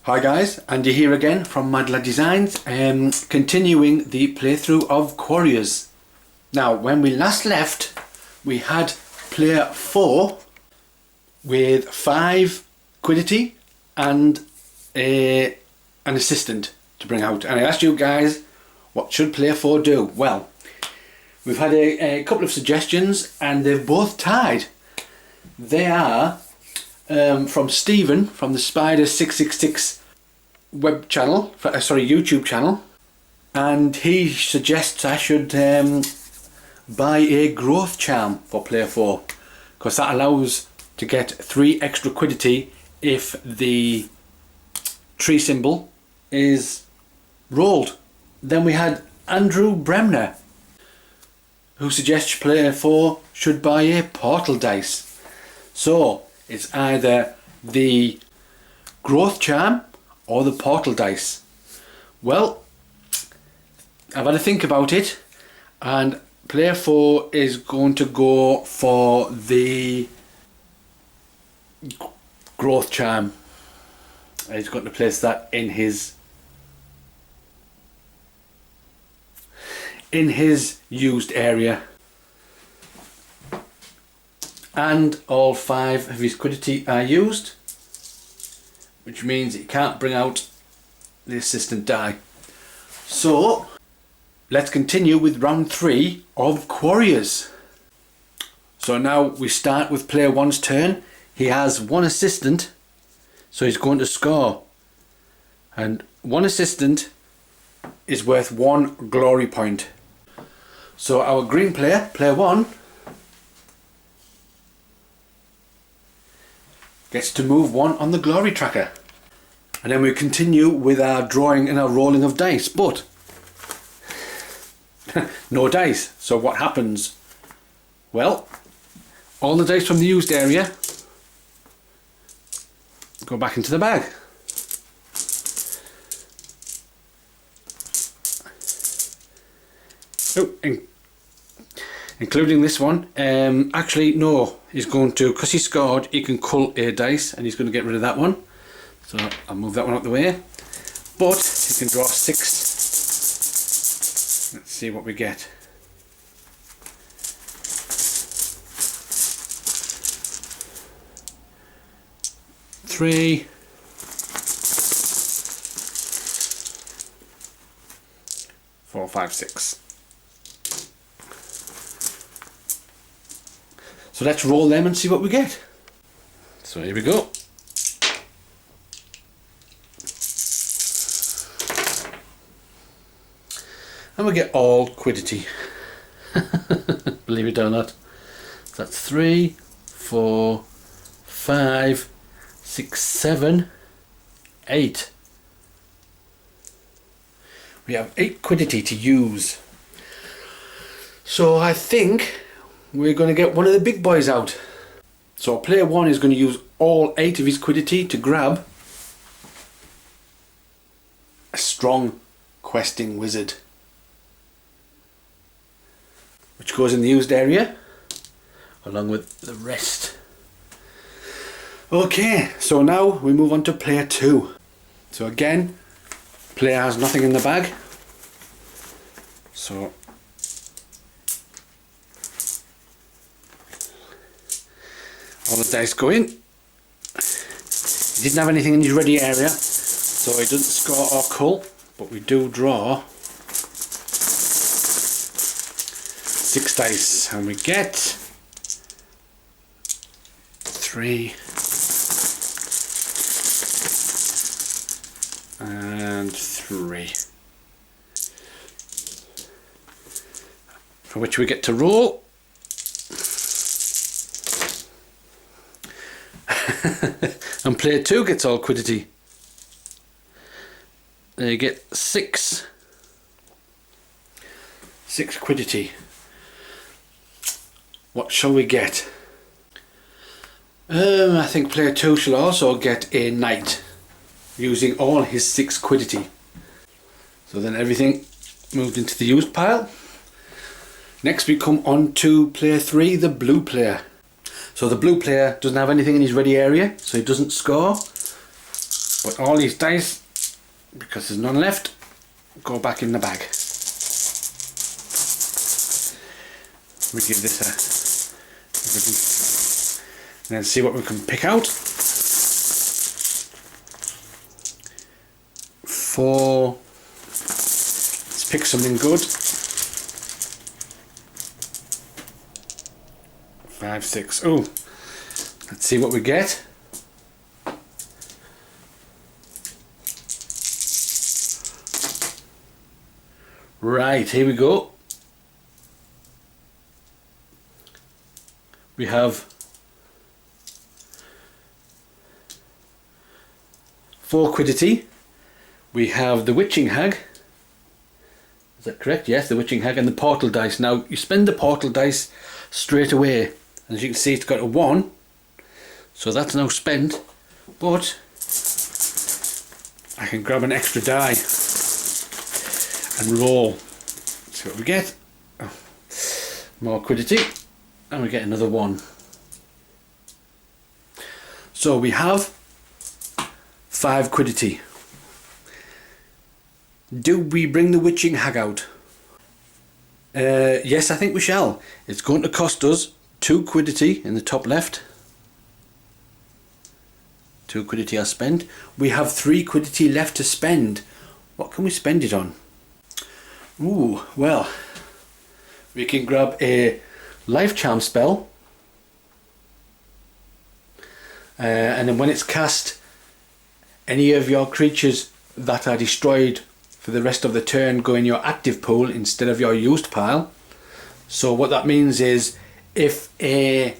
Hi guys, Andy here again from Mad Lad Designs, continuing the playthrough of Quarriors. Now, when we last left, we had player 4 with 5 quiddity and an assistant to bring out. And I asked you guys, what should player 4 do? Well, we've had a couple of suggestions and they've both tied. They are from Stephen from the Spider 666 web channel, YouTube channel, and he suggests I should buy a growth charm for player 4 because that allows to get 3 extra quiddity if the tree symbol is rolled. Then we had Andrew Bremner, who suggests player 4 should buy a portal dice. So it's either the growth charm or the portal dice. Well, I've had a think about it and player 4 is going to go for the growth charm. He's got to place that in his used area. And all 5 of his quiddity are used, which means he can't bring out the assistant die. So let's continue with round 3 of Quarriors. So now we start with player 1's turn. He has 1 assistant, so he's going to score, and 1 assistant is worth 1 glory point. So our green player, player 1, gets to move 1 on the glory tracker. And then we continue with our drawing and our rolling of dice, but no dice. So what happens? Well, all the dice from the used area go back into the bag. Oh, including this one. Actually no, he's going to, because he scored, he can cull a dice and he's going to get rid of that one. So I'll move that one out the way. But he can draw 6. Let's see what we get. Three, 4, 5, 6. So let's roll them and see what we get. So here we go. And we get all quiddity. Believe it or not. So that's 3, 4, 5, 6, 7, 8. We have 8 quiddity to use. So I think we're going to get one of the big boys out. So player 1 is going to use all 8 of his quiddity to grab a strong questing wizard, which goes in the used area along with the rest. Okay, so now we move on to player 2. So again, player has nothing in the bag, so all the dice go in. He didn't have anything in his ready area, so he doesn't score or cull, but we do draw 6 dice and we get 3 and 3, for which we get to roll. And player 2 gets all quiddity. They get 6 quiddity. What shall we get? I think player 2 shall also get a knight, using all his 6 quiddity. So then everything moved into the used pile. Next we come on to player 3, the blue player. So the blue player doesn't have anything in his ready area, so he doesn't score. But all these dice, because there's none left, go back in the bag. We give this a and then see what we can pick out. 4. Let's pick something good. 5, 6. Oh, let's see what we get. Right, here we go. We have 4 quiddity. We have the witching hag. Is that correct? Yes, the witching hag, and the portal dice. Now you spend the portal dice straight away. As you can see, it's got a 1, so that's now spent. But I can grab an extra die and roll. See what we get. Oh, more quiddity, and we get another 1. So we have 5 quiddity. Do we bring the witching hag out? Yes, I think we shall. It's going to cost us 2 quiddity in the top left. 2 quiddity are spent. We have 3 quiddity left to spend. What can we spend it on? Ooh, well, we can grab a life charm spell, and then when it's cast, any of your creatures that are destroyed for the rest of the turn go in your active pool instead of your used pile. So what that means is, if a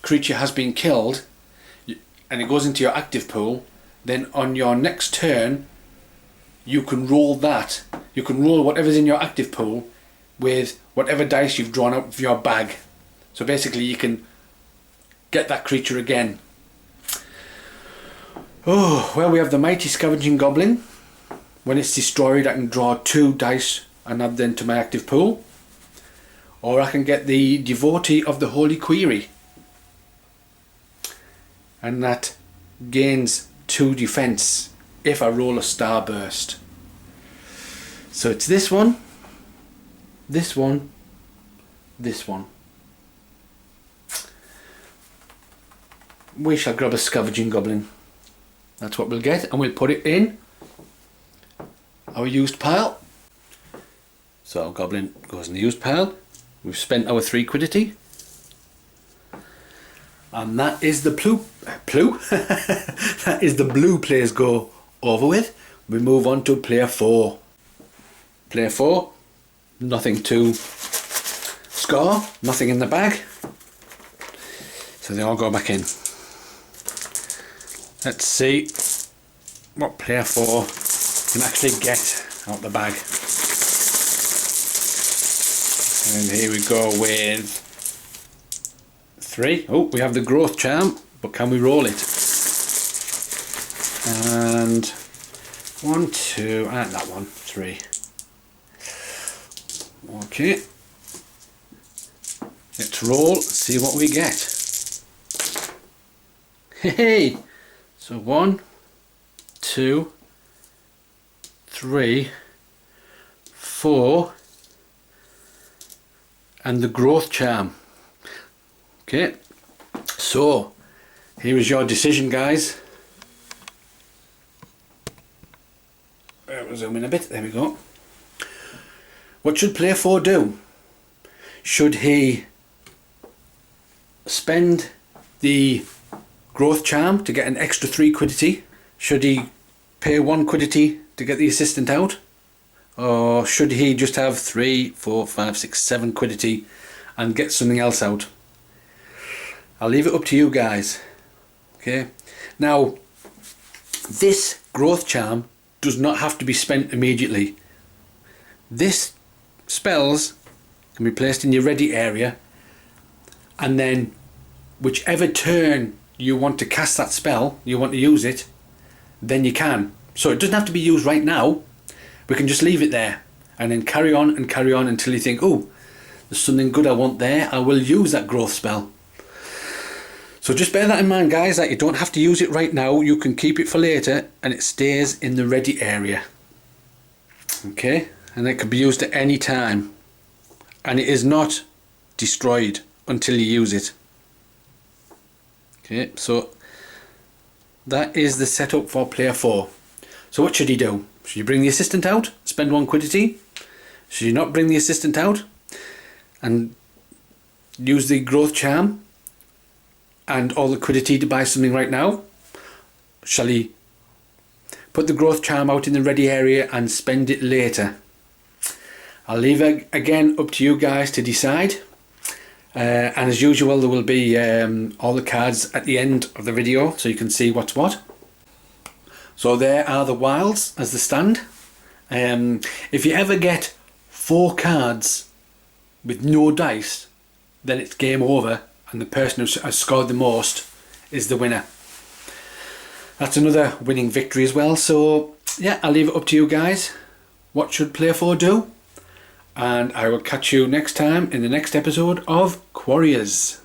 creature has been killed and it goes into your active pool, then on your next turn you can roll that. You can roll whatever's in your active pool with whatever dice you've drawn out of your bag. So basically you can get that creature again. Oh, well, we have the mighty scavenging goblin. When it's destroyed, I can draw 2 dice and add them to my active pool. Or I can get the devotee of the holy Quarry, and that gains 2 defense if I roll a starburst. So it's this one, this one, this one. We shall grab a scavenging goblin. That's what we'll get, and we'll put it in our used pile. So our goblin goes in the used pile. We've spent our 3 quiddity, and that is the that is the blue player's go over with. We move on to player 4. Player 4, nothing to score, nothing in the bag, so they all go back in. Let's see what player 4 can actually get out the bag. And here we go with 3. Oh, we have the growth charm, but can we roll it? And 1, 2, and that one, 3. Okay. Let's roll, see what we get. Hey! So 1, 2, 3, 4, and the growth charm. Okay, so here is your decision, guys. We'll zoom in a bit, there we go. What should player 4 do? Should he spend the growth charm to get an extra 3 quiddity? Should he pay 1 quiddity to get the assistant out? Or should he just have 3, 4, 5, 6, 7 quiddity and get something else out? I'll leave it up to you guys. Okay. Now, this growth charm does not have to be spent immediately. This spells can be placed in your ready area, and then whichever turn you want to cast that spell, you want to use it, then you can. So it doesn't have to be used right now. We can just leave it there and then carry on until you think, oh, there's something good I want there, I will use that growth spell. So just bear that in mind, guys, that you don't have to use it right now. You can keep it for later and it stays in the ready area. Okay, and it can be used at any time. And it is not destroyed until you use it. Okay, so that is the setup for player 4. So what should you do? Should you bring the assistant out, spend 1 quiddity? Should you not bring the assistant out and use the growth charm and all the quiddity to buy something right now? Shall he put the growth charm out in the ready area and spend it later? I'll leave it again up to you guys to decide. And as usual, there will be all the cards at the end of the video so you can see what's what. So there are the wilds as the stand. If you ever get 4 cards with no dice, then it's game over and the person who has scored the most is the winner. That's another winning victory as well. So yeah, I'll leave it up to you guys. What should player 4 do? And I will catch you next time in the next episode of Quarriors.